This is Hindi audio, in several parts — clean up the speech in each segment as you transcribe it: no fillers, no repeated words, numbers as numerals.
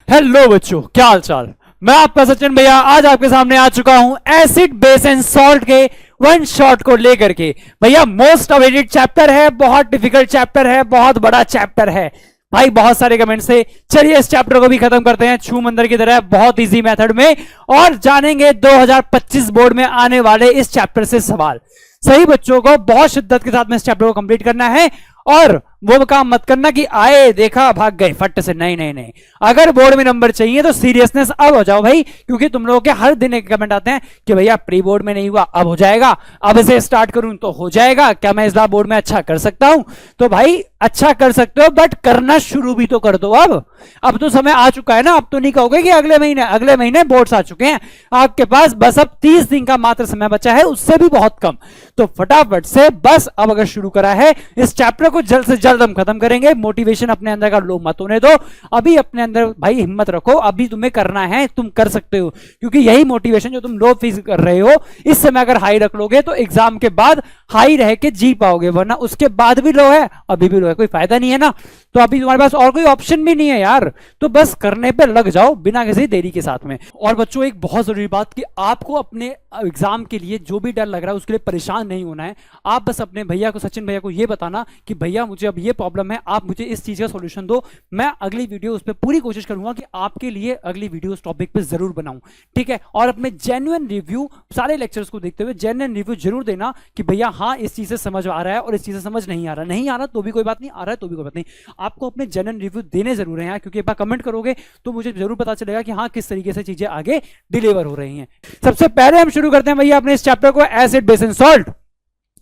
हेलो बच्चों, क्या हाल चाल। मैं आपका सचिन भैया आज आपके सामने आ चुका हूं एसिड बेस एंड सॉल्ट के वन शॉट को लेकर के। भैया मोस्ट अवेटेड चैप्टर है, बहुत डिफिकल्ट चैप्टर है, बहुत बड़ा चैप्टर है भाई। बहुत सारे कमेंट से चलिए इस चैप्टर को भी खत्म करते हैं छू मंदिर की तरह, बहुत इजी मेथड में, और जानेंगे 2025 बोर्ड में आने वाले इस चैप्टर से सवाल। सही बच्चों को बहुत शिद्दत के साथ में इस चैप्टर को कंप्लीट करना है और वो काम मत करना कि आए देखा भाग गए फट से। नहीं नहीं नहीं, अगर बोर्ड में नंबर चाहिए तो सीरियसनेस अब हो जाओ भाई, क्योंकि तुम लोगों के हर दिन एक कमेंट आते हैं कि भैया प्री बोर्ड में नहीं हुआ, अब हो जाएगा, अब से स्टार्ट करूं तो हो जाएगा, क्या मैं इस बार बोर्ड में अच्छा कर सकता हूं? तो भाई अच्छा कर सकते हो, बट करना शुरू भी तो कर दो। अब तो समय आ चुका है ना, अब तो नहीं कहोगे कि अगले महीने बोर्ड्स आ चुके हैं आपके पास, बस अब 30 दिन का मात्र समय बचा है, उससे भी बहुत कम। तो फटाफट से बस अब अगर शुरू करा है इस चैप्टर को जल्द से जल्द हम खत्म करेंगे। मोटिवेशन अपने अंदर का लो मत होने दो, अभी अपने अंदर भाई हिम्मत रखो, अभी तुम्हें करना है, तुम कर सकते हो, क्योंकि यही मोटिवेशन जो तुम लो फील कर रहे हो इस समय अगर हाई रख लोगे तो एग्जाम के बाद हाई रह के जी पाओगे, वरना उसके बाद भी लो है अभी भी लो है, कोई फायदा नहीं है ना। तो अभी तुम्हारे पास और कोई ऑप्शन भी नहीं है यार, तो बस करने पे लग जाओ बिना किसी देरी के साथ में। और बच्चों एक बहुत जरूरी बात कि आपको अपने एग्जाम के लिए जो भी डर लग रहा है उसके लिए परेशान नहीं होना है। आप बस अपने भैया को, सचिन भैया को ये बताना कि भैया मुझे अब ये प्रॉब्लम है, आप मुझे इस चीज का सॉल्यूशन दो, मैं अगली वीडियो उस पर पूरी कोशिश करूंगा कि आपके लिए अगली वीडियो उस टॉपिक पे जरूर बनाऊं, ठीक है। और अपने जेन्युइन रिव्यू सारे लेक्चर्स को देखते हुए जेन्युइन रिव्यू जरूर देना कि भैया हाँ इस चीज से समझ आ रहा है और इस चीज से समझ नहीं आ रहा तो भी कोई बात नहीं, आ रहा है तो भी कोई बात नहीं। आपको अपने जेन्युइन रिव्यू देने जरूर हैं, क्योंकि एक बार कमेंट करोगे तो मुझे जरूर पता चलेगा कि हाँ किस तरीके से चीजें आगे डिलीवर हो रही हैं। सबसे पहले हम शुरू करते हैं भैया अपने इस चैप्टर को, एसिड बेस एंड सॉल्ट।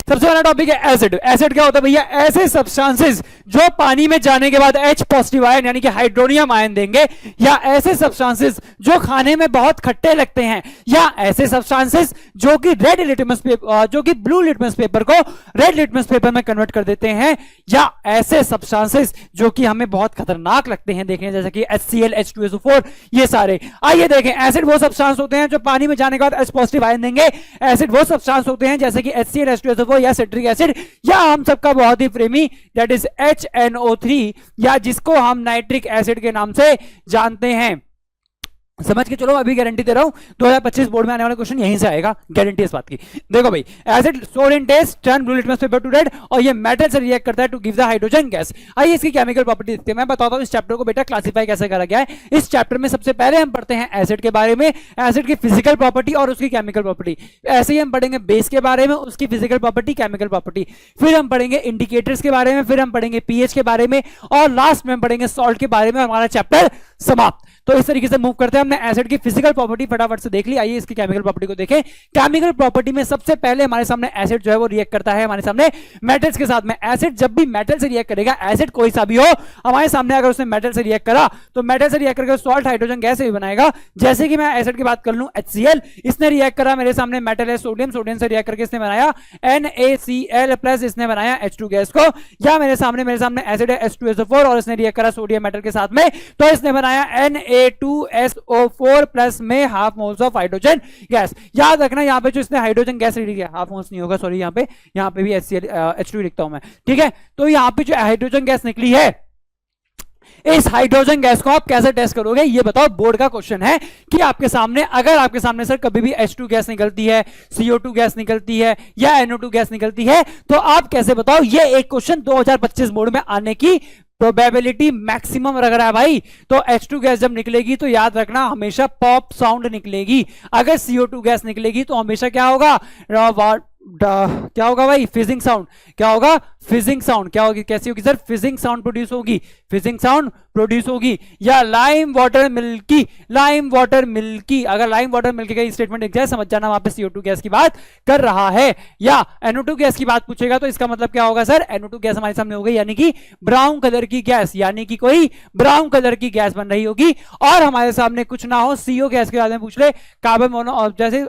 सबसे पहला टॉपिक है एसिड। एसिड क्या होता है भैया? ऐसे सब्सटेंसेस जो पानी में जाने के बाद H पॉजिटिव आयन यानी कि हाइड्रोनियम आयन देंगे, या ऐसे सब्सटेंसेस जो खाने में बहुत खट्टे लगते हैं, या ऐसे सब्सटेंसेस जो कि रेड लिटमस पेपर जो कि ब्लू लिटमस पेपर को रेड लिटमस पेपर में कन्वर्ट कर देते हैं, या ऐसे सब्सटेंसेस जो कि हमें बहुत खतरनाक लगते हैं देखने, जैसे कि HCl H2SO4, ये सारे। आइए देखें, एसिड वो सब्सटेंस होते हैं जो पानी में जाने के बाद H पॉजिटिव आयन देंगे। एसिड वो सब्सटेंस होते हैं जैसे कि HCl H2SO4 या सिट्रिक एसिड, या हम सबका बहुत ही प्रेमी दैट इज HNO3, या जिसको हम नाइट्रिक एसिड के नाम से जानते हैं। समझ के चलो, अभी गारंटी दे रहा हूं 2025 बोर्ड में आने वाला क्वेश्चन यहीं से आएगा, गारंटी इस बात की। देखो भाई, एसिड सोड in test turn blue litmus paper to red, और ये मेटल से रिएक्ट करता है to give the hydrogen gas. आइए इसकी केमिकल प्रॉपर्टी देखते हैं। मैं बताता हूं इस चैप्टर को बेटा क्लासिफाई कैसे करा गया है। इस चैप्टर में सबसे पहले हम पढ़ते हैं एसिड के बारे में, एसिड की फिजिकल प्रॉपर्टी और उसकी केमिकल प्रॉपर्टी। ऐसे ही हम पढ़ेंगे बेस के बारे में, उसकी फिजिकल प्रॉपर्टी, केमिकल प्रॉपर्टी। फिर हम पढ़ेंगे इंडिकेटर्स के बारे में, फिर हम पढ़ेंगे पीएच के बारे में, और लास्ट में हम पढ़ेंगे सॉल्ट के बारे में। हमारा चैप्टर समाप्त। तो इस तरीके से मूव करते हैं। हमने एसिड की फिजिकल प्रॉपर्टी फटाफट से देख ली, आइए इसकी केमिकल प्रॉपर्टी को देखें। केमिकल प्रॉपर्टी में सबसे पहले हमारे सामने एसिड जो है वो रिएक्ट करता है हमारे सामने मेटल्स के साथ में। एसिड जब भी मेटल से रिएक्ट करेगा, एसिड कोई सा भी हो हमारे सामने, अगर उसने मेटल से रिएक्ट करा तो मेटल से रिएक्ट करके सॉल्ट हाइड्रोजन गैस भी बनाएगा। जैसे कि मैं एसिड की बात कर लूं, HCl, इसने रिएक्ट करा, मेरे सामने मेटल है सोडियम, सोडियम से रिएक्ट करके इसने बनाया NaCl+, इसने बनाया H2 गैस को। या मेरे सामने एसिड है H2SO4 और इसने रिएक्ट करा सोडियम मेटल के साथ में, तो इसने बनाया Na2SO4+ में half moles of hydrogen gas. याद रखना यहाँ पे जो इसने हाइड्रोजन गैस लिख दिया, हाफ मोल्स नहीं होगा, सॉरी, यहाँ पे भी H2 लिखता हूं मैं, ठीक है। तो यहाँ पे जो हाइड्रोजन गैस निकली है, इस हाइड्रोजन गैस को आप कैसे टेस्ट करोगे ये बताओ। बोर्ड का क्वेश्चन है कि आपके सामने, अगर आपके सामने सर कभी भी H2 गैस निकलती है, CO2 गैस निकलती है, या NO2 गैस निकलती है, तो आप कैसे बताओ। ये एक क्वेश्चन 2025 बोर्ड में आने की प्रोबेबिलिटी मैक्सिमम लग रहा है भाई। तो H2 गैस जब निकलेगी तो याद रखना हमेशा पॉप साउंड निकलेगी। अगर CO2 गैस निकलेगी तो हमेशा क्या होगा, क्या होगा भाई, फिजिंग साउंड। क्या होगा, फिजिंग साउंड। क्या होगी, कैसी होगी सर, फिजिंग साउंड प्रोड्यूस होगी, फिजिंग साउंड प्रोड्यूस होगी। या lime water milky, lime water milky, अगर लाइम वाटर मिल्की का स्टेटमेंट दिख जाए समझ जाना वहां पे CO2 गैस की बात कर रहा है। या NO2 गैस की बात पूछेगा तो इसका मतलब क्या होगा सर, NO2 गैस हमारे सामने हो गई, यानी कि ब्राउन कलर की गैस, यानी कि कोई ब्राउन कलर की गैस बन रही होगी। और हमारे सामने कुछ ना हो, CO गैस के बारे में पूछ ले, कार्बन मोनो, जैसे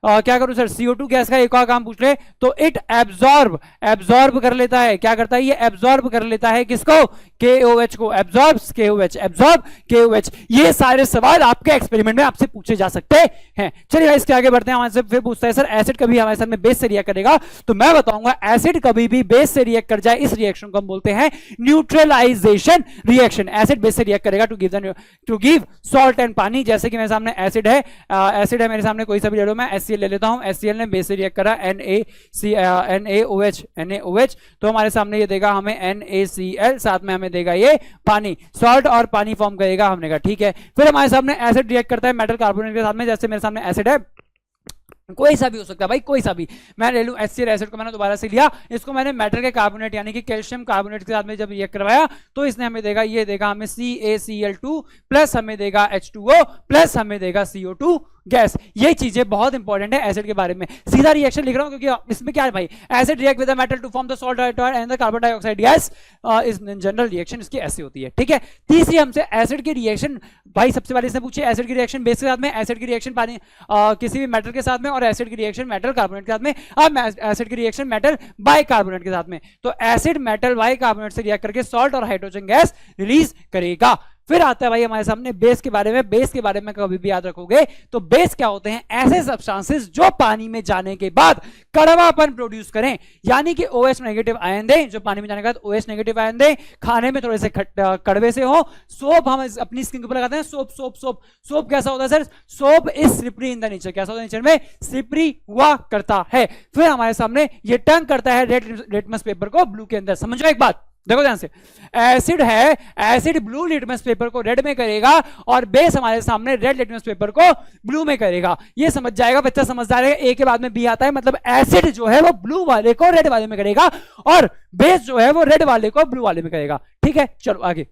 क्या करूं सर, CO2 गैस का एक और काम पूछ ले तो इट एब्जॉर्ब कर लेता है। क्या करता है ये, एब्जॉर्ब कर लेता है किसको, KOH को, एब्जॉर्ब्स KOH, एब्जॉर्ब KOH। ये सारे सवाल आपके एक्सपेरिमेंट में आपसे पूछे जा सकते हैं। चलिए इसके आगे बढ़ते हैं। हमारे से फिर पूछता है सर एसिड कभी हमारे साथ में बेस से रिएक्ट करेगा, तो मैं बताऊंगा एसिड कभी भी बेस से रिएक्ट कर जाए इस रिएक्शन को हम बोलते हैं न्यूट्रलाइजेशन रिएक्शन। एसिड बेस से रिएक्ट करेगा टू गिव सॉल्ट एंड पानी। जैसे कि मेरे सामने एसिड है, मेरे सामने कोई सा भी ले लो, मैं HCl ले लेता हूं। HCl ने बेस से रिएक्ट करा NaOH, तो हमारे सामने ये देगा हमें NaCl, साथ में हमें देगा ये पानी, सॉल्ट और पानी फॉर्म करेगा। हमने कहा ठीक है। फिर हमारे सामने एसिड रिएक्ट करता है मेटल कार्बोनेट के साथ में। जैसे मेरे सामने एसिड है, कोई सा भी हो सकता है भाई, कोई सा भी। मैं ले लूं HCl एसिड को, मैंने दोबारा से लिया, इसको मैंने मेटल के कार्बोनेट यानी कि कैल्शियम कार्बोनेट के साथ में जब रिएक्ट करवाया तो इसने हमें देगा, ये देगा हमें CaCl2 प्लस हमें देगा H2O प्लस हमें देगा CO2 गैस। ये चीजें बहुत इंपॉर्टेंट है एसिड के बारे में। सीधा रिएक्शन लिख रहा हूं क्योंकि इसमें क्या है भाई, acid react with the metal to form the salt and the carbon dioxide gas is general reaction, इसकी ऐसी होती है। ठीक है। तीसरी हमसे एसिड की रिएक्शन, भाई सबसे पहले इसने पूछे एसिड की रिएक्शन बेस के साथ में, एसिड की रिएक्शन पानी किसी भी मेटल के साथ में, और एसिड की रिएक्शन मेटल कार्बोनेट के साथ में, अब एसिड की रिएक्शन मेटल बाइकार्बोनेट के साथ में। तो एसिड मेटल बाइकार्बोनेट से रिएक्ट करके सॉल्ट और हाइड्रोजन गैस रिलीज करेगा। फिर आता है भाई हमारे सामने बेस के बारे में। बेस के बारे में कभी भी याद रखोगे तो बेस क्या होते हैं, ऐसे सब्सटेंसेस जो पानी में जाने के बाद कड़वापन प्रोड्यूस करें, यानी कि OH नेगेटिव आयन दें, जो पानी में जाने के बाद OH नेगेटिव आयन दें, खाने में थोड़े से कड़वे से हो। सोप हम अपनी स्किन के ऊपर लगाते हैं, सोप कैसा होता है sir, soap is slippery in the nature, कैसा होता है नेचर में, स्लिपरी हुआ करता है। फिर हमारे सामने ये टर्न करता है रेड लिटमस पेपर को ब्लू के अंदर। समझो एक बात, देखो ध्यान से, एसिड है, एसिड ब्लू लिटमस पेपर को रेड में करेगा और बेस हमारे सामने रेड लिटमस पेपर को ब्लू में करेगा। ये समझ जाएगा बच्चा, समझदार है। ए के बाद में बी आता है, मतलब एसिड जो है वो ब्लू वाले को रेड वाले में करेगा और बेस जो है वो रेड वाले को ब्लू वाले में करेगा। ठीक है, चलो आगे।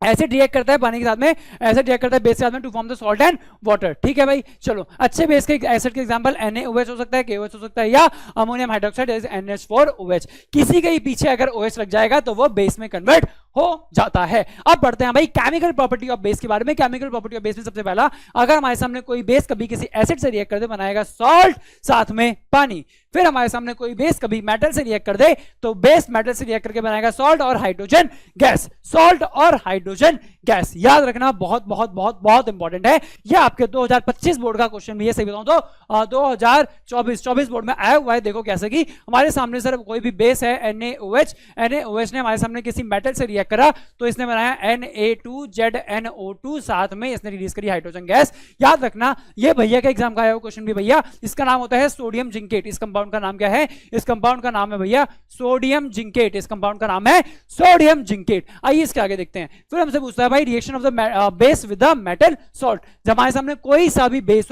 एसिड रिएक्ट करता है पानी के साथ में, एसिड रिएक्ट करता है बेस के साथ में to form the salt and water. ठीक है भाई, चलो अच्छे बेस के एसिड के एग्जांपल NaOH हो सकता है, KOH हो सकता है, या अमोनियम हाइड्रोक्साइड NH4OH। किसी के पीछे अगर OH लग जाएगा तो वो बेस में कन्वर्ट हो जाता है। अब बढ़ते हैं भाई केमिकल प्रॉपर्टी ऑफ बेस के बारे में। केमिकल प्रॉपर्टी ऑफ बेस में सबसे पहला, अगर हमारे सामने कोई बेस कभी किसी एसिड से रिएक्ट कर दे बनाएगा सॉल्ट साथ में पानी। फिर हमारे सामने कोई बेस कभी मेटल से रिएक्ट कर दे तो बेस मेटल से रिएक्ट करके बनाएगा सॉल्ट और हाइड्रोजन गैस, सॉल्ट और हाइड्रोजन गैस। याद रखना, बहुत बहुत बहुत बहुत इंपॉर्टेंट है। यह आपके 2025 बोर्ड का क्वेश्चन भी है, सही बताऊं तो 2024 बोर्ड में आया हुआ है। देखो कैसे कि हमारे सामने सर कोई भी बेस है NaOH ने हमारे सामने किसी मेटल से रिएक्ट करा तो इसने बनाया Na2ZNO2, साथ में इसने रिलीज करी हाइड्रोजन गैस। याद रखना, ये भैया का एग्जाम का आया हुआ क्वेश्चन भी भैया, इसका नाम होता है सोडियम जिंकेट। इस कंपाउंड का नाम क्या है, इस कंपाउंड का नाम है भैया सोडियम जिंकेट। इस कंपाउंड का नाम है सोडियम जिंकेट। आइए इसके आगे देखते हैं। फिर हमसे पूछता है भाई reaction of the base with the metal salt. जब हमारे सामने कोई सा भी बेस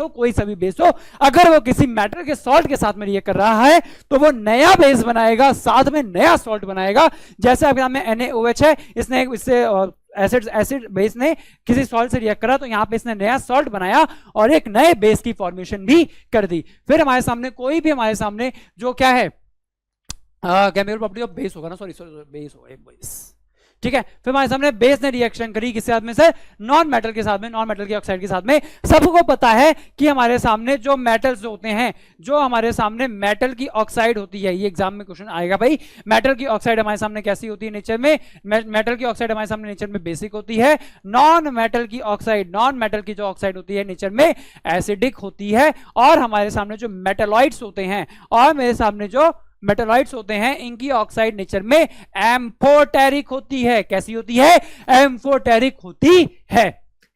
हो, अगर वो किसी मेटल के सॉल्ट के साथ में रिएक्ट कर रहा है तो वो नया बेस बनाएगा, साथ में नया सॉल्ट बनाएगा। जैसे आपके सामने NaOH है, इसने इससे एसिड बेस ने किसी सॉल्ट से रिएक्ट करा तो यहां पे इसने नया सॉल्ट बनाया और एक नए बेस की फॉर्मेशन भी कर दी। फिर हमारे सामने कोई भी हमारे सामने जो क्या है केमिकल प्रॉपर्टी ऑफ बेस होगा ना, सॉरी बेस होगा एक बेस। ठीक है, फिर हमारे सामने बेस ने रिएक्शन करी किसके साथ में सर, नॉन मेटल के साथ में, नॉन मेटल के ऑक्साइड के साथ में। सबको पता है कि हमारे सामने जो मेटल्स होते हैं, जो हमारे सामने मेटल की ऑक्साइड होती है, ये एग्जाम में क्वेश्चन आएगा भाई, मेटल की ऑक्साइड हमारे सामने कैसी होती है नेचर में, मेटल की ऑक्साइड हमारे सामने नेचर में बेसिक होती है। नॉन मेटल की जो ऑक्साइड होती है नेचर में एसिडिक होती है। और हमारे सामने जो मेटलॉइड्स होते हैं, और मेरे सामने जो मेटलॉइड्स होते हैं, इनकी ऑक्साइड नेचर में एम्फोटेरिक होती है। कैसी होती है, एम्फोटेरिक होती है।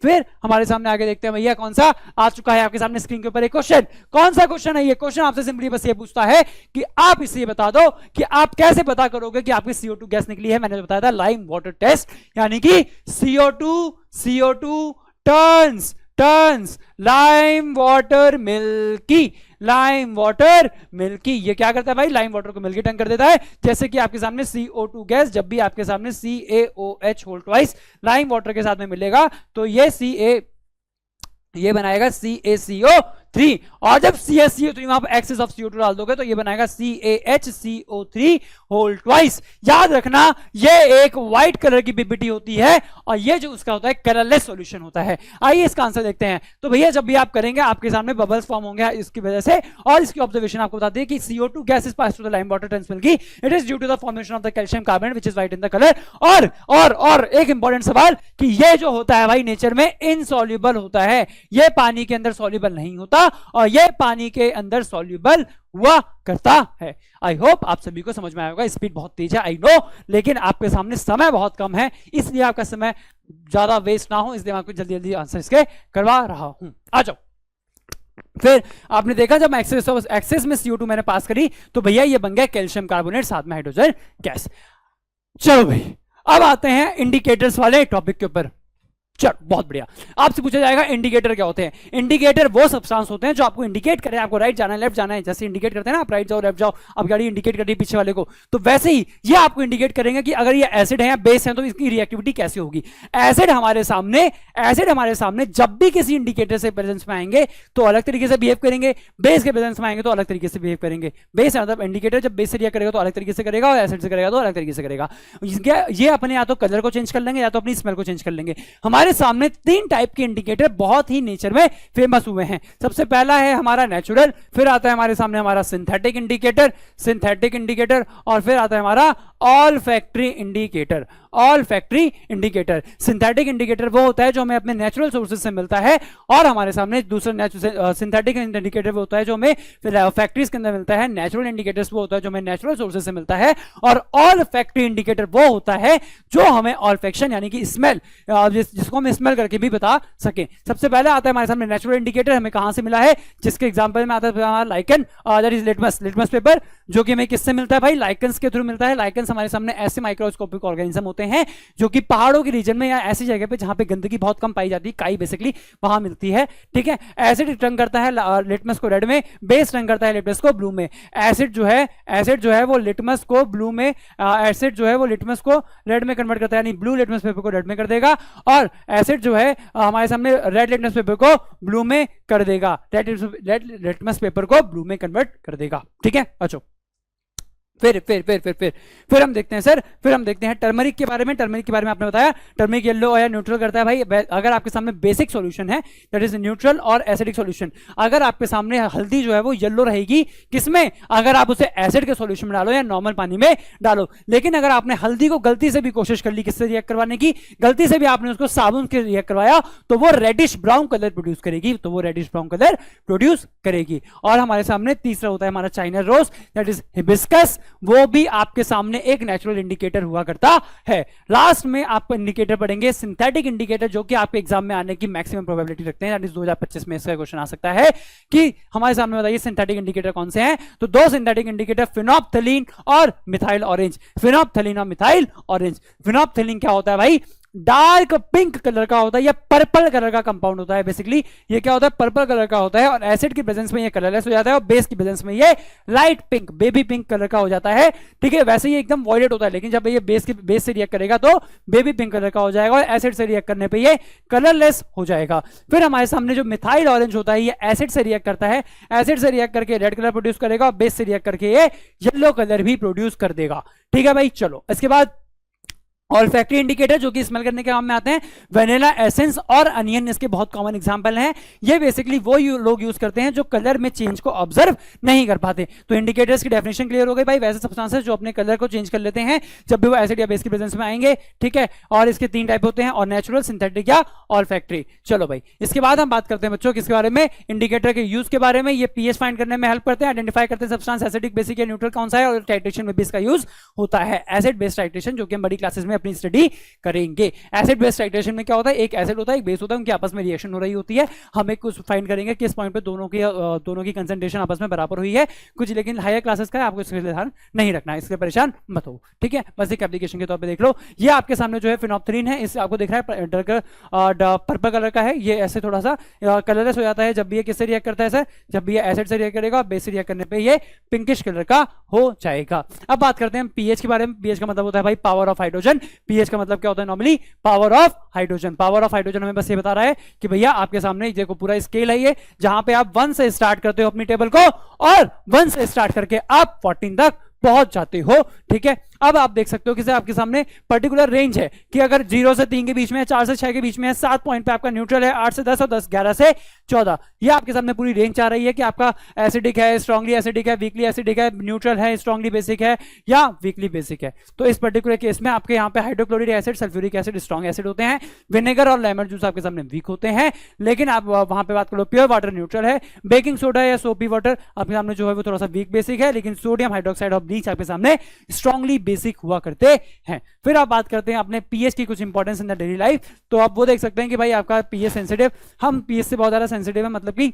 फिर हमारे सामने आगे देखते हैं भैया कौन सा आ चुका है आपके सामने स्क्रीन के ऊपर एक क्वेश्चन। कौन सा क्वेश्चन है ये, क्वेश्चन आपसे सिंपली बस ये पूछता है कि आप इसे बता दो कि आप कैसे पता करोगे कि आपकी CO2 गैस निकली है। मैंने बताया था लाइम वाटर टेस्ट, यानी कि CO2 turns lime water milky. ये क्या करता है भाई, लाइम वाटर को मिल्की टर्न कर देता है। जैसे कि आपके सामने CO2 गैस जब भी आपके सामने CaOH whole twice lime water के साथ में मिलेगा तो ये बनाएगा CaCO 3 और जब CaCO3 वहां पर एक्सेस ऑफ CO2 डाल दोगे तो ये बनाएगा CaHCO3 होल ट्वाइस। याद रखना ये एक व्हाइट कलर की पीपीटी होती है और ये जो उसका होता है कलरलेस सॉल्यूशन होता है। आइए इसका आंसर देखते हैं। तो भैया जब भी आप करेंगे आपके सामने बबल्स फॉर्म होंगे इसकी वजह से, और इसकी ऑब्जर्वेशन आपको बताते हैं कि CO2 gas is pass through the lime water turns milky, it is due to the formation of the calcium carbonate which is white in the colour. और एक इंपॉर्टेंट सवाल कि ये जो होता है भाई नेचर में इनसॉल्युबल होता है, ये पानी के अंदर सॉल्युबल नहीं होता और ये पानी के अंदर सॉल्युबल हुआ करता है। आई होप आप सभी को समझ में आएगा। स्पीड बहुत तेज है आई नो, लेकिन आपके सामने समय बहुत कम है, इसलिए आपका समय ज्यादा वेस्ट ना हो इसलिए मैं आपको जल्दी जल्दी आंसर इसके करवा रहा हूं। आ जाओ। फिर आपने देखा जब एक्सेस में CO2 मैंने पास करी तो भैया ये बन गया कैल्शियम कार्बोनेट साथ में हाइड्रोजन गैस। चलो भाई अब आते हैं इंडिकेटर्स वाले टॉपिक के ऊपर। चलो बहुत बढ़िया। आपसे पूछा जाएगा इंडिकेटर क्या होते हैं। इंडिकेटर वो सब्सटेंस होते हैं जो आपको इंडिकेट करें आपको राइट जाना है लेफ्ट जाना है। जैसे इंडिकेट करते हैं ना आप राइट जाओ लेफ्ट जाओ, अब गाड़ी इंडिकेट कर रही है पीछे वाले को, तो वैसे ही ये आपको इंडिकेट करेंगे कि अगर ये एसिड है या बेस है तो इसकी रिएक्टिविटी कैसे होगी। एसिड हमारे सामने जब भी किसी इंडिकेटर से प्रेजेंस में आएंगे तो अलग तरीके से बिहेव करेंगे, बेस के प्रेजेंस में आएंगे तो अलग तरीके से बिहेव करेंगे। बेस मतलब इंडिकेटर जब बेस से रिएक्ट करेगा तो अलग तरीके से करेगा और एसिड से करेगा तो अलग तरीके से करेगा। ये अपने या तो कलर को चेंज कर लेंगे या तो अपनी स्मेल को चेंज कर लेंगे। हमारे सामने 3 टाइप के इंडिकेटर बहुत ही नेचर में फेमस हुए हैं। सबसे पहला है हमारा नेचुरल, फिर आता है हमारे सामने हमारा सिंथेटिक इंडिकेटर और फिर आता है हमारा all factory indicator. Synthetic indicator वो होता है जो हमें अपने नेचुरल सोर्सेज से मिलता है और हमारे सामने दूसरा सिंथेटिक इंडिकेटर वो होता है जो हमें फैक्ट्रीज के अंदर मिलता है। नेचुरल इंडिकेटर्स वो होता है जो हमें नेचुरल सोर्सेज से मिलता है और ऑल फैक्ट्री इंडिकेटर वो होता है जो हमें ऑल्फैक्शन यानी कि स्मेल जिसको हम स्मेल करके भी बता सके। सबसे पहले आता है हमारे सामने नेचुरल इंडिकेटर, हमें कहां से मिला है, जिसके एग्जांपल में आता है हमारा lichen that is litmus paper, जो कि हमें किससे मिलता है भाई, लाइकन्स के थ्रू मिलता है। लाइकन्स हमारे सामने ऐसे माइक्रोस्कोपिक ऑर्गेनिज्म होते हैं जो कि पहाड़ों के रीजन में या ऐसी जगह पे जहां पे गंदगी बहुत कम पाई जाती है, काई बेसिकली वहां मिलती है। ठीक है, एसिड रंग करता है लिटमस को रेड में, बेस रंग करता है लिटमस को ब्लू में। एसिड जो है वो लिटमस को ब्लू में, एसिड जो है वो लिटमस को रेड में कन्वर्ट करता है, यानी ब्लू लिटमस पेपर को रेड में कर देगा और एसिड जो है हमारे सामने रेड लिटमस पेपर को ब्लू में कर देगा, रेड लिटमस पेपर को ब्लू में कन्वर्ट कर देगा। ठीक है, अच्छा फिर हम देखते हैं सर, फिर हम देखते हैं टर्मरिक के बारे में। टर्मरिक के बारे में आपने बताया टर्मरिक येलो या न्यूट्रल करता है भाई। अगर आपके सामने बेसिक सॉल्यूशन है दैट इज न्यूट्रल और एसिडिक सॉल्यूशन, अगर आपके सामने हल्दी जो है वो येलो रहेगी किसमें, अगर आप उसे एसिड के सॉल्यूशन में डालो या नॉर्मल पानी में डालो। लेकिन अगर आपने हल्दी को गलती से भी कोशिश कर ली किससे रिएक्ट करवाने की, गलती से भी आपने उसको साबुन से रिएक्ट करवाया तो वो रेडिश ब्राउन कलर प्रोड्यूस करेगी। और हमारे सामने तीसरा होता है हमारा China rose that is hibiscus, वो भी आपके सामने एक नेचुरल इंडिकेटर हुआ करता है। लास्ट में आपको इंडिकेटर पढ़ेंगे सिंथेटिक इंडिकेटर, जो कि आपके एग्जाम में आने की मैक्सिमम प्रोबेबिलिटी रखते हैं। 2025 में इसका क्वेश्चन आ सकता है कि हमारे सामने बताइए सिंथेटिक इंडिकेटर कौन से हैं। तो 2 सिंथेटिक इंडिकेटर फिनोप्थलीन और मिथाइल ऑरेंज। फिनोप्थलीन क्या होता है भाई, डार्क पिंक कलर का होता है या पर्पल कलर का कंपाउंड होता है। बेसिकली ये क्या होता है, पर्पल कलर का होता है और एसिड की प्रेजेंस में ये कलरलेस हो जाता है और बेस की प्रेजेंस में ये light pink baby pink colour का हो जाता है। ठीक है, वैसे ये एकदम वॉयलेट होता है, लेकिन जब ये बेस से रिएक्ट करेगा तो बेबी पिंक कलर का हो जाएगा और एसिड से रिएक्ट करने पर ये कलरलेस हो जाएगा। फिर हमारे सामने जो मिथाइल ऑरेंज होता है ये एसिड से रिएक्ट करता है, एसिड से रिएक्ट करके रेड कलर प्रोड्यूस करेगा और बेस से रिएक्ट करके ये येलो कलर भी प्रोड्यूस कर देगा। ठीक है भाई, चलो इसके बाद ऑल फैक्ट्री इंडिकेटर जो कि स्मेल करने के काम में आते हैं। वेनिला एसेंस और अनियन इसके बहुत कॉमन एग्जांपल हैं। ये बेसिकली वो लोग यूज करते हैं जो कलर में चेंज को ऑब्जर्व नहीं कर पाते। तो इंडिकेटर्स की डेफिनेशन क्लियर हो गई भाई, वैसे सब्सटेंसेस जो अपने कलर को चेंज कर लेते हैं जब भी वो एसिड या बेस की प्रेजेंस में आएंगे। ठीक है, और इसके 3 टाइप होते हैं, और नेचुरल, सिंथेटिक या ऑल फैक्ट्री। चलो भाई, इसके बाद हम बात करते हैं बच्चों किसके बारे में, इंडिकेटर के यूज के बारे में। ये पीएच फाइंड करने में हेल्प करते हैं, आइडेंटिफाई करते हैं सब्सटेंस एसिडिक, बेसिक या न्यूट्रल कौन सा है, और टाइट्रेशन में भी इसका यूज होता है। एसिड बेस टाइट्रेशन जो कि हम बड़ी क्लासेस में अपनी स्टडी करेंगे। एसिड बेस टाइट्रेशन में क्या होता है, एक एसिड होता है एक बेस होता है, उनकी आपस में रिएक्शन हो रही होती है। हमें कुछ फाइंड करेंगे किस पॉइंट पे दोनों की कंसंट्रेशन आपस में बराबर हुई है कुछ, लेकिन हायर क्लासेस का है, आपको इसके ध्यान नहीं रखना है, इसके परेशान मत हो। ठीक है, बस एक एप्लीकेशन के तौर पे देख लो। ये आपके सामने जो है फिनोप्थलीन है, इस आपको दिख रहा है पर्पल कलर का है। ये ऐसे थोड़ा सा कलरलेस हो जाता है जब भी ये किससे रिएक्ट करता है सर, जब भी ये एसिड से रिएक्ट करेगा, बेस से रिएक्ट करने पे ये पिंकिश कलर का हो जाएगा। अब बात करते हैं पीएच के बारे में। पीएच का मतलब होता है भाई पावर ऑफ हाइड्रोजन। पीएच का मतलब क्या होता है normally, power of hydrogen. Power of hydrogen हमें बस ये बता रहा है कि भैया आपके सामने देखो पूरा स्केल है ये, जहां पे आप 1 से स्टार्ट करते हो अपनी टेबल को और 1 से स्टार्ट करके आप 14 तक पहुंच जाते हो। ठीक है, अब आप देख सकते हो कि आपके सामने पर्टिकुलर रेंज है कि अगर 0 से 3 के बीच में है, 4 से 6 के बीच में है, 7 पॉइंट पे आपका न्यूट्रल है, 8 से 10 और 10 11 से 14, ये आपके सामने पूरी रेंज आ रही है कि आपका एसिडिक है, स्ट्रांगली एसिडिक है, वीकली एसिडिक है, न्यूट्रल है, स्ट्रांगली बेसिक है या वीकली बेसिक है। तो इस पर्टिकुलर केस में आपके यहाँ पे hydrochloric acid, sulphuric acid strong acid होते हैं, विनेगर और लेमन जूस आपके सामने वीक होते हैं। लेकिन आप वहां पे बात करो प्योर वाटर न्यूट्रल है, बेकिंग सोडा या सोपी वाटर आपके सामने जो है वो थोड़ा सा वीक बेसिक है, लेकिन सोडियम हाइड्रोक्साइड और ब्लीच आपके सामने स्ट्रांगली बेसिक हुआ करते हैं। फिर आप बात करते हैं अपने पीएच की कुछ importance in the daily life, तो आप वो देख सकते हैं कि भाई आपका पीएच सेंसिटिव, हम पीएच से बहुत ज्यादा सेंसिटिव है, मतलब कि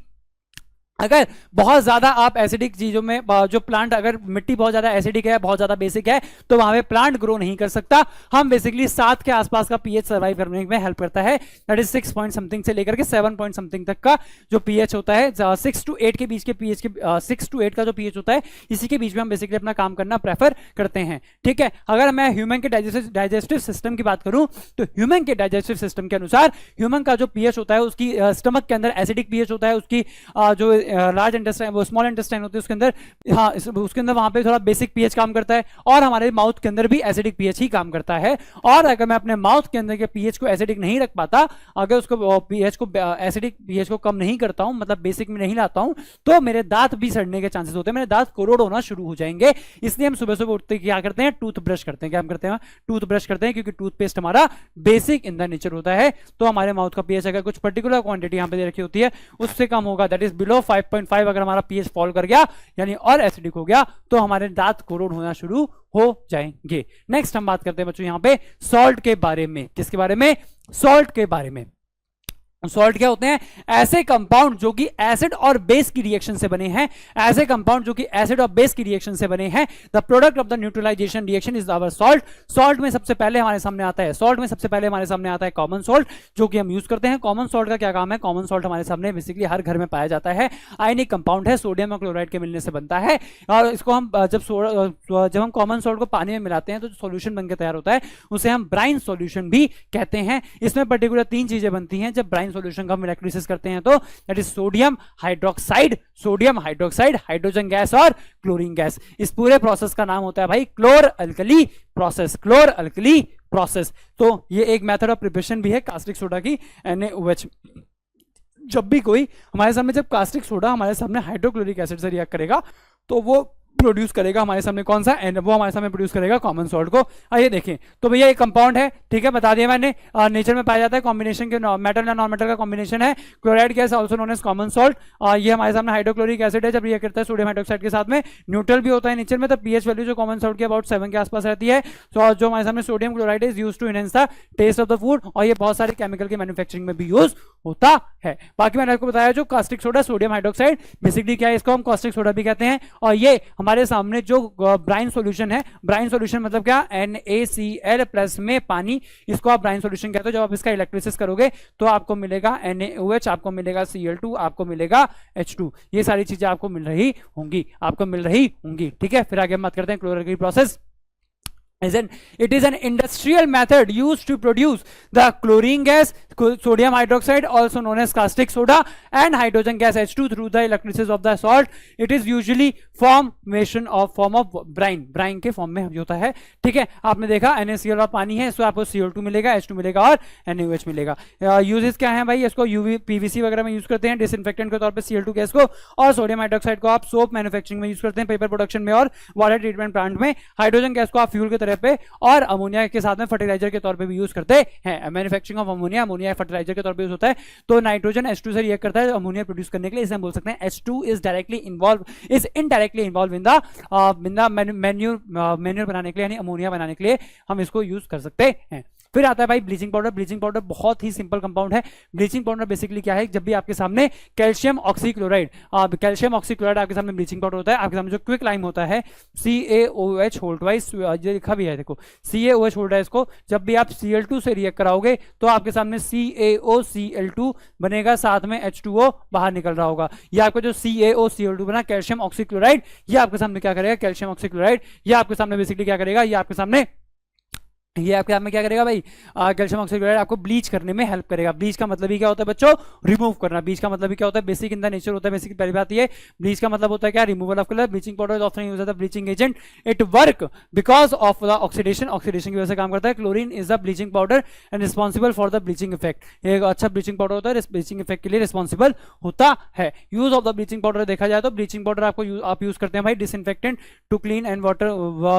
अगर बहुत ज्यादा आप एसिडिक चीजों में जो प्लांट, अगर मिट्टी बहुत ज्यादा एसिडिक है, बहुत ज्यादा बेसिक है, तो वहां पे प्लांट ग्रो नहीं कर सकता। हम बेसिकली 7 के आसपास का पीएच सर्वाइव करने में हेल्प करता है, दैट इज 6 पॉइंट समथिंग से लेकर के 7 पॉइंट समथिंग तक का जो पीएच होता है, 6 to 8 के बीच के पीएच के 6 to 8 का जो पीएच होता है, इसी के बीच में हम बेसिकली अपना काम करना प्रेफर करते हैं। ठीक है, अगर मैं ह्यूमन के डाइजेस्टिव सिस्टम की बात करूं तो ह्यूमन के डाइजेस्टिव सिस्टम के अनुसार ह्यूमन का जो पीएच होता है, उसकी स्टमक के अंदर एसिडिक पीएच होता है, उसकी जो लार्ज इंटेस्टाइन, वो स्मॉल इंटेस्टाइन होती है उसके अंदर, हाँ उसके अंदर वहां पे थोड़ा बेसिक पीएच काम करता है, और हमारे माउथ के अंदर भी एसिडिक पीएच ही काम करता है। और अगर मैं अपने माउथ के अंदर के पीएच को एसिडिक नहीं रख पाता, अगर उसको पीएच को एसिडिक पीएच को कम नहीं करता हूं, मतलब बेसिक में नहीं लाता हूं, तो मेरे दांत भी सड़ने के चांसेस होते हैं, मेरे दांत कोरोड होना शुरू हो जाएंगे। इसलिए हम सुबह सुबह उठते क्या करते हैं, टूथ ब्रश करते हैं। क्या हम करते हैं, टूथ ब्रश करते हैं, क्योंकि टूथपेस्ट हमारा बेसिक इन द नेचर होता है। तो हमारे माउथ का पीएच अगर कुछ पर्टिकुलर क्वांटिटी यहां पे दे रखी होती है, उससे कम होगा, दैट इज बिलो 5.5, अगर हमारा पीएच फॉल कर गया यानी और एसिडिक हो गया, तो हमारे दांत कोरोड होना शुरू हो जाएंगे। नेक्स्ट हम बात करते हैं बच्चों यहां पे सॉल्ट के बारे में। किसके बारे में, सॉल्ट के बारे में। सॉल्ट क्या होते हैं, ऐसे कंपाउंड जो कि एसिड और बेस की रिएक्शन से बने हैं, ऐसे कंपाउंड जो कि एसिड और बेस की रिएक्शन से बने हैं। The product of the neutralization reaction is our salt. Salt में सबसे पहले हमारे सामने आता है, सॉल्ट में सबसे पहले हमारे सामने आता है कॉमन सॉल्ट, जो कि हम यूज करते हैं। कॉमन सॉल्ट का क्या काम है, कॉमन सॉल्ट हमारे सामने बेसिकली हर घर में पाया जाता है, आयनिक कंपाउंड है, सोडियम और क्लोराइड के मिलने से बनता है। और इसको हम जब हम कॉमन सॉल्ट को पानी में मिलाते हैं तो जो सोल्यूशन बनकर तैयार होता है उसे हम ब्राइन सोल्यूशन भी कहते हैं। इसमें पर्टिकुलर 3 चीजें बनती हैं जब ब्राइन सोल्यूशन का हम इलेक्ट्रोलिसिस करते हैं, तो that is sodium hydroxide, hydrogen gas और क्लोरीन गैस। इस पूरे प्रोसेस का नाम होता है भाई क्लोर अल्कली प्रोसेस, क्लोर अल्कली प्रोसेस। तो ये एक मेथड ऑफ प्रिपरेशन भी है कास्टिक सोडा की, NaOH। जब भी कोई हमारे सामने, जब कास्टिक सोडा हमारे सामने हाइड्रोक्लोरिक एसिड से रिएक्ट करेगा, तो वो प्रोड्यूस करेगा हमारे सामने कौन सा, वो हमारे सामने प्रोड्यूस करेगा कॉमन सॉल्ट को। आइए देखें, तो भैया एक कंपाउंड है, ठीक है, बता दिया मैंने, नेचर में पाया जाता है, कॉम्बिनेशन के मेटल या नॉन मेटल का कॉम्बिनेशन है, chloride gas also known as common salt. ये हमारे सामने हाइड्रोक्लोरिक एसिड है, जब ये करता है सोडियम हाइड्रोक्साइड के साथ में, न्यूट्रल भी होता है नेचर में, तो पीएच वैल्यू जो कॉमन सॉल्ट की अबाउट 7 के आसपास रहती है। तो जो हमारे सामने sodium chloride is used to enhance the taste of the food, और ये बहुत सारे केमिकल के मैन्युफैक्चरिंग में भी यूज होता है। बाकी मैंने आपको बताया जो caustic soda, sodium hydroxide, basically क्या है, इसको हम कास्टिक सोडा भी कहते हैं। और ये हमारे सामने जो ब्राइन सॉल्यूशन है, ब्राइन सॉल्यूशन मतलब क्या, NaCl प्लस में पानी, इसको आप ब्राइन सॉल्यूशन कहते हो। जब आप इसका इलेक्ट्रोलिसिस करोगे तो आपको मिलेगा NaOH, आपको मिलेगा Cl2, आपको मिलेगा H2, ये सारी चीजें आपको मिल रही होंगी, ठीक है। फिर आगे हम बात करते हैं क्लोरल की process. It is an industrial method used to produce the chlorine gas, sodium hydroxide, also known as caustic soda, and hydrogen gas H2 through the electrolysis of the salt. It is usually form of brine के फॉर्म में होता है, ठीक है। आपने देखा NaCl और पानी है, इसको आपको Cl2 मिलेगा, H2 मिलेगा और NaOH मिलेगा। यूजेस क्या है भाई, इसको UV PVC वगैरह में यूज करते हैं डिसइंफेक्टेंट के तौर पे Cl2 गैस को, और सोडियम हाइड्रोक्साइड को आप सोप मैन्युफैक्चरिंग में यूज करते हैं, पेपर प्रोडक्शन में और वाटर ट्रीटमेंट प्लांट में। हाइड्रोजन गैस को आप फ्यूल के पे और अमोनिया के साथ में फर्टिलाइजर के तौर पे भी यूज करते हैं। मैन्युफैक्चरिंग ऑफ अमोनिया फर्टिलाइजर के तौर पे यूज होता है। तो नाइट्रोजन H2 से रिएक्ट करता है अमोनिया प्रोड्यूस करने के लिए, इसे हम बोल सकते हैं H2 is indirectly involve in the manure बनाने के लिए, यानी अमोनिया बनाने के लिए हम इसको यूज कर सकते हैं। फिर आता है भाई ब्लीचिंग पाउडर। ब्लीचिंग पाउडर बहुत ही सिंपल कंपाउंड है। ब्लीचिंग पाउडर बेसिकली क्या है, जब भी आपके सामने कैल्शियम ऑक्सीक्लोराइड आपके सामने ब्लीचिंग पाउडर होता है, आपके सामने जो क्विक लाइम होता है CaOH होल्ड वाइज, ये लिखा भी है देखो CaOH होल्ड है, इसको जब भी आप Cl2 से रिएक्ट कराओगे तो आपके सामने CaOCl2 बनेगा, साथ में H2O बाहर निकल रहा होगा। ये आपका जो CaOCl2 बना कैल्शियम ऑक्सीक्लोराइड, ये आपके सामने क्या करेगा, कैल्शियम ऑक्सीक्लोराइड ये आपके सामने बेसिकली क्या करेगा, ये आपके सामने ये आपके आप में क्या करेगा भाई, कैल्शियम ऑक्साइड क्लोराइड आपको ब्लीच करने में हेल्प करेगा। ब्लीच का मतलब ही क्या होता है बच्चों, रिमूव करना। ब्लीच का मतलब ही क्या होता है, बेसिक इन द नेचर होता है। बेसिक पहली बात ये, ब्लीच का मतलब होता है क्या, removal of colour. Bleaching powder is often used as a bleaching agent, it work because of the oxidation, oxidation की वजह से काम करता है। Chlorine is the bleaching powder and responsible for the bleaching effect. एक अच्छा ब्लीचिंग पाउडर होता है, ब्लीचिंग इफेक्ट के लिए रिस्पॉन्सिबल होता है। Use of the bleaching powder देखा जाए तो ब्लीचिंग पाउडर आपको आप यूज करते हैं भाई disinfectant to clean and water,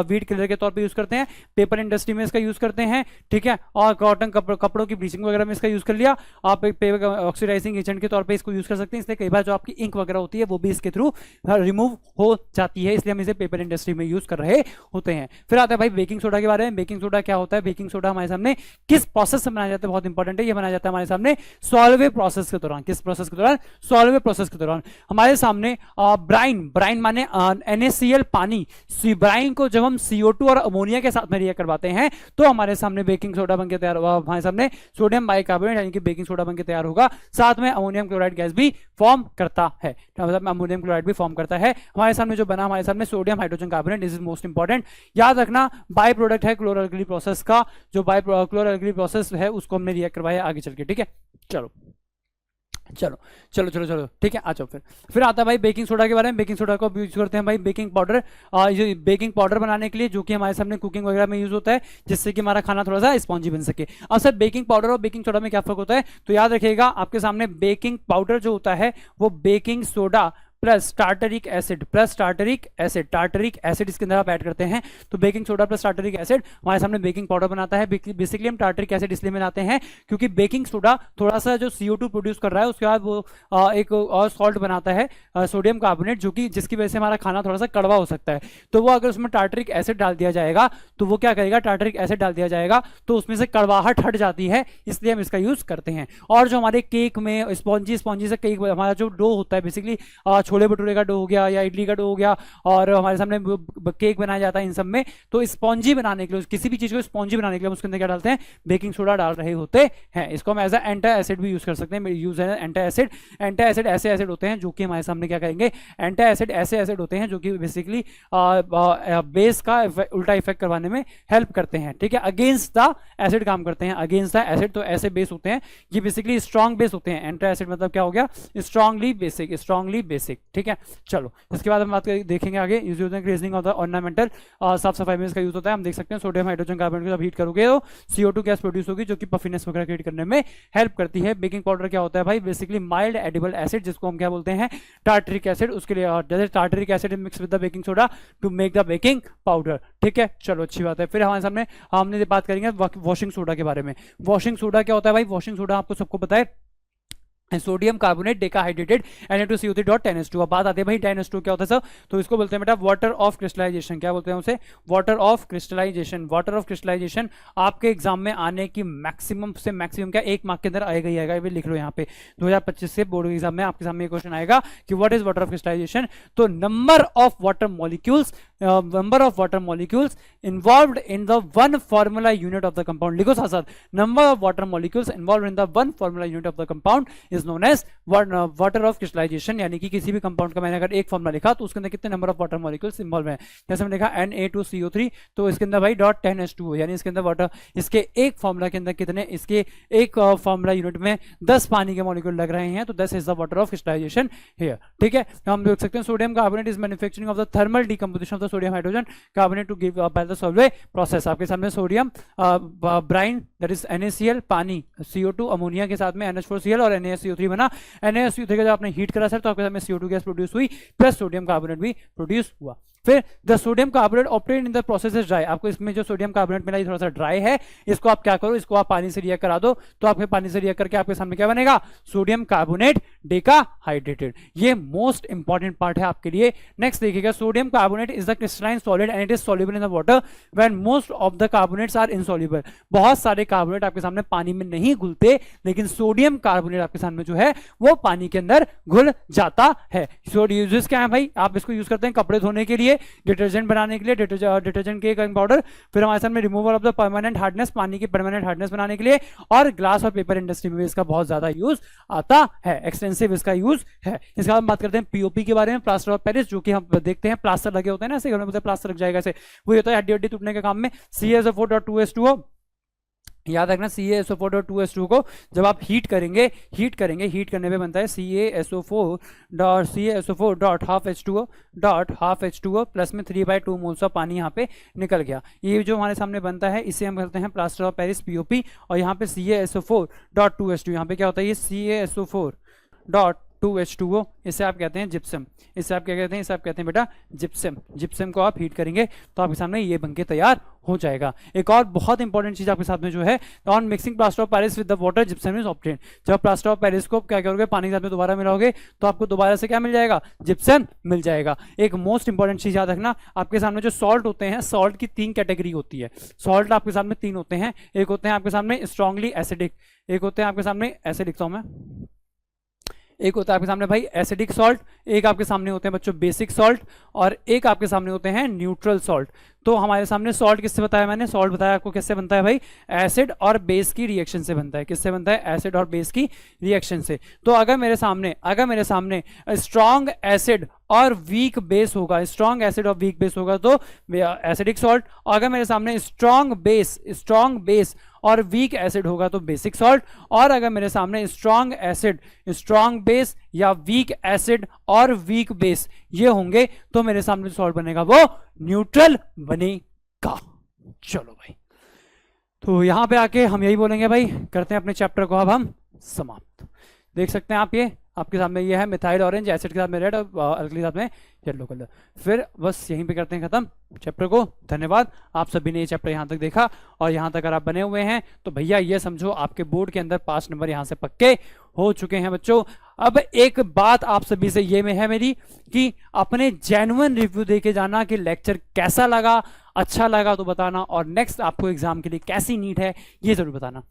weed killer के तौर पर यूज करते हैं। पेपर इंडस्ट्री में इसका यूज करते हैं, ठीक है। और कॉटन कपड़ों की ब्लीचिंग वगैरह में इसका यूज कर लिया। आप एक पेपर ऑक्सीडाइजिंग एजेंट के तौर पे इसको यूज कर सकते हैं। इसलिए कई बार जो आपकी इंक वगैरह होती है वो भी इसके थ्रू रिमूव हो जाती है, इसलिए हम इसे पेपर इंडस्ट्री में यूज कर रहे होते हैं। फिर आता है भाई बेकिंग सोडा के बारे में। बेकिंग सोडा क्या होता है, बेकिंग सोडा हमारे सामने किस प्रोसेस से बनाया जाता है, बहुत इंपॉर्टेंट है। ये बनाया जाता है हमारे सामने सॉल्वे प्रोसेस के दौरान। किस प्रोसेस के दौरान, सॉल्वे प्रोसेस के दौरान। हमारे सामने ब्राइन, ब्राइन माने NaCl पानी, ब्राइन को जब हम CO2 और अमोनिया के साथ में रिएक्ट करवाते हैं तो हमारे सामने बेकिंग सोडा बनके तैयार होगा। हमारे सामने सोडियम बाइकार्बोनेट यानी कि बेकिंग सोडा बनके तैयार होगा। साथ में अमोनियम क्लोराइड गैस भी फॉर्म करता है, मतलब अमोनियम क्लोराइड भी फॉर्म करता है। हमारे सामने जो बना, हमारे सामने sodium hydrogen carbonate, this is most important, याद रखना। बाय प्रोडक्ट है क्लोरोअल्कली प्रोसेस का, जो बाय क्लोरोअल्कली प्रोसेस है उसको हमने रिएक्ट करवाया आगे चल के, ठीक है। चलो चलो चलो चलो चलो ठीक है, आ जाओ। फिर आता है भाई बेकिंग सोडा के बारे में। बेकिंग सोडा को यूज करते हैं भाई बेकिंग पाउडर, बेकिंग पाउडर बनाने के लिए, जो कि हमारे सामने कुकिंग वगैरह में यूज होता है, जिससे कि हमारा खाना थोड़ा सा स्पॉन्जी बन सके। अब सर बेकिंग पाउडर और बेकिंग सोडा में क्या फर्क होता है, तो याद रखिएगा आपके सामने बेकिंग पाउडर जो होता है वो baking soda plus tartaric acid, plus tartaric acid, tartaric acid इसके अंदर आप ऐड करते हैं तो baking soda plus tartaric acid हमारे सामने बेकिंग पाउडर बनाता है। बेसिकली हम टार्टरिक एसिड इसलिए मिलाते हैं क्योंकि बेकिंग सोडा थोड़ा सा जो CO2 प्रोड्यूस कर रहा है उसके बाद वो एक और सॉल्ट बनाता है, सोडियम कार्बोनेट, जो कि जिसकी वजह से हमारा खाना थोड़ा सा कड़वा हो सकता है। तो वो अगर उसमें टार्टरिक एसिड डाल दिया जाएगा तो वो क्या करेगा, टार्टरिक एसिड डाल दिया जाएगा तो उसमें से कड़वाहट हट जाती है, इसलिए हम इसका यूज करते हैं। और जो हमारे केक में स्पॉन्जी से केक, हमारा जो डो होता है बेसिकली छोले भटूरे का डो हो गया या इडली का डो हो गया, और हमारे सामने केक बनाया जाता है इन सब में, तो स्पॉन्जी बनाने के लिए, किसी भी चीज को स्पॉन्जी बनाने के लिए हम उसके अंदर क्या डालते हैं, बेकिंग सोडा डाल रहे होते हैं। इसको हम एज ए एंटी एसिड भी यूज कर सकते हैं। यूज है एंटी एसिड। एंटी एसिड ऐसे एसिड होते हैं जो कि हमारे सामने क्या करेंगे, एंटी एसिड ऐसे एसिड होते हैं जो कि बेसिकली बेस का उल्टा इफेक्ट करवाने में हेल्प करते हैं, ठीक है। अगेंस्ट द एसिड काम करते हैं, अगेंस्ट द एसिड। तो ऐसे बेस होते हैं, ये बेसिकली स्ट्रॉन्ग बेस होते हैं। एंटी एसिड मतलब क्या हो गया, स्ट्रांगली बेसिक, स्ट्रांगली बेसिक, ठीक है। चलो इसके बाद हम बात देखेंगे आगे, यूज होते हैं क्लीनिंग ऑफ द ऑर्नामेंटल, साफ सफाई में इसका यूज होता है। हम देख सकते हैं सोडियम हाइड्रोजन कार्बन को जब हीट करोगे तो CO2 गैस प्रोड्यूस होगी जो कि पफिनेस वगैरह क्रिएट करने में हेल्प करती है। बेकिंग पाउडर क्या होता है भाई, बेसिकली माइल्ड एडिबल एसिड, जिसको हम क्या बोलते हैं, टार्टरिक एसिड। उसके लिए जैसे tartaric acid mix with the baking soda to make the baking powder, ठीक है। चलो अच्छी बात है। फिर हमारे सामने हमने बात करेंगे वॉशिंग सोडा के बारे में। वॉशिंग सोडा क्या होता है भाई, वॉशिंग सोडा आपको सबको पता है, सोडियम कार्बोनेट डेकाहाइड्रेटेड Na2CO3.10H2। अब बात आती है भाई 10H2 क्या होता है सर, तो इसको बोलते हैं बेटा वाटर ऑफ क्रिस्टलाइजेशन। क्या बोलते हैं उसे, water of crystallization. Water of crystallization आपके एग्जाम में आने की मैक्सिमम से मैक्सिमम क्या 1 मार्क के अंदर आएगा ही आएगा। ये लिख लो यहाँ पे 2025 से बोर्ड एग्जाम में आपके सामने क्वेश्चन आएगा कि what is water of crystallisation. तो number of water molecules, number of water molecules involved in the one formula unit of the compound. लिखो साथ साथ, number of water molecules involved in the one formula unit of the compound is known as water of crystallisation. यानी कि किसी भी कंपाउंड का मैंने अगर एक फॉर्मूला लिखा तो उसके अंदर कितने number of water molecules involve हैं। जैसे मैंने लिखा Na2CO3 तो इसके अंदर भाई .10H2 यानी इसके अंदर वाटर, इसके एक फॉर्मूला के अंदर कितने, इसके एक फॉर्मूला यूनिट में 10 पानी के मॉलिक्यूल लग रहे हैं, तो 10 is the water of crystallization here, ठीक है। हम देख सकते हैं sodium carbonate is manufacturing of the thermal decomposition of the sodium hydrogen carbonate to give by the Solvay process. आपके सामने sodium brine that is NaCl पानी, CO2 अमोनिया के साथ में NH4Cl और NaSCO3 बना। NaSCO3 का जब आपने हीट करा सर तो आपके सामने CO2 गैस प्रोड्यूस हुई प्लस सोडियम कार्बोनेट भी प्रोड्यूस हुआ। फिर the sodium carbonate obtained in the process is dry. आपको इसमें जो सोडियम कार्बोनेट मिला ये थोड़ा सा ड्राई है, इसको आप क्या करो, इसको आप पानी से रिएक्ट करा दो तो आपके पानी से रिएक्ट करके आपके सामने क्या बनेगा, सोडियम कार्बोनेट डेकाहाइड्रेटेड। ये मोस्ट इंपॉर्टेंट पार्ट है आपके लिए। नेक्स्ट देखिएगा, sodium carbonate is the crystalline solid and it is soluble in the water when most of the carbonates are insoluble. बहुत सारे कार्बोनेट आपके सामने पानी में नहीं घुलते, लेकिन सोडियम कार्बोनेट आपके सामने जो है वो पानी के अंदर घुल जाता है। यूजेस क्या है भाई, आप इसको यूज करते हैं कपड़े धोने के लिए, चाहिए डिटर्जेंट बनाने के लिए, डिटर्जेंट के एक पाउडर, फिर हमारे सामने removal of the permanent hardness, पानी की परमानेंट हार्डनेस बनाने के लिए, और ग्लास और पेपर इंडस्ट्री में भी इसका बहुत ज्यादा यूज आता है, एक्सटेंसिव इसका यूज है। इसके बाद बात करते हैं पीओपी के बारे में, प्लास्टर ऑफ पेरिस, जो कि हम देखते हैं प्लास्टर लगे होते हैं ना, ऐसे घर में प्लास्टर लग जाएगा ऐसे, वो होता है हड्डी हड्डी टूटने के काम में। CaSO4.2H2O, याद रखना CaSO4.2H2O को जब आप हीट करेंगे हीट करने पे बनता है CaSO4.half H2O प्लस में 3/2 मोल्स ऑफ पानी यहाँ पे निकल गया। ये जो हमारे सामने बनता है इसे हम कहते हैं प्लास्टर ऑफ पेरिस पीओपी, और यहाँ पे CaSO4.2H2, यहाँ पे क्या होता है ये CaSO4.2H2O, इसे आप कहते हैं जिप्सम, इसे आप क्या कहते हैं, इसे आप कहते हैं बेटा जिप्सम। जिप्सम को आप हीट करेंगे तो आपके सामने ये बनके तैयार हो जाएगा। एक और बहुत इंपॉर्टेंट चीज आपके साथ में जो है, on mixing plaster of Paris with the water gypsum is obtained. जब आप प्लास्टर ऑफ पेरिस को क्या करोगे, पानी के साथ में दोबारा मिलाओगे तो आपको दोबारा से क्या मिल जाएगा, जिप्सम मिल जाएगा। एक मोस्ट इंपॉर्टेंट चीज याद रखना, आपके सामने जो सॉल्ट होते हैं, सॉल्ट की 3 कैटेगरी होती है। सॉल्ट आपके सामने 3 होते हैं, एक होते हैं आपके सामने स्ट्रांगली एसिडिक, एक होते हैं आपके सामने, ऐसे लिखता हूं मैं, एक होता है आपके सामने भाई एसिडिक सॉल्ट, एक आपके सामने होते हैं बच्चों बेसिक सॉल्ट, और एक आपके सामने होते हैं न्यूट्रल सॉल्ट। तो हमारे सामने सॉल्ट किससे बताया मैंने, सॉल्ट बताया आपको किससे बनता है भाई, एसिड और बेस की रिएक्शन से बनता है। किससे बनता है, एसिड और बेस की रिएक्शन से। तो अगर मेरे सामने स्ट्रॉन्ग एसिड और वीक बेस होगा, स्ट्रॉन्ग एसिड और वीक बेस होगा तो एसिडिक सॉल्ट, और अगर मेरे सामने स्ट्रॉन्ग बेस और वीक एसिड होगा तो बेसिक सॉल्ट, और अगर मेरे सामने स्ट्रॉन्ग एसिड, स्ट्रॉन्ग बेस या वीक एसिड और वीक बेस ये होंगे तो मेरे सामने सॉल्ट बनेगा वो न्यूट्रल बनेगा। चलो भाई, तो यहां पे आके हम यही बोलेंगे भाई, करते हैं अपने चैप्टर को अब हम समाप्त। देख सकते हैं आप, ये आपके सामने ये है मिथाइल ऑरेंज, एसिड के साथ में रेड और अल्कली के साथ में येलो कलर। फिर बस यहीं पे करते हैं खत्म चैप्टर को। धन्यवाद, आप सभी ने ये चैप्टर यहाँ तक देखा, और यहाँ तक अगर आप बने हुए हैं तो भैया ये समझो आपके बोर्ड के अंदर 5 नंबर यहाँ से पक्के हो चुके हैं बच्चों। अब एक बात आप सभी से ये में है मेरी कि अपने जेन्युइन रिव्यू दे के जाना कि लेक्चर कैसा लगा, अच्छा लगा तो बताना, और नेक्स्ट आपको एग्जाम के लिए कैसी नीड है ये जरूर बताना।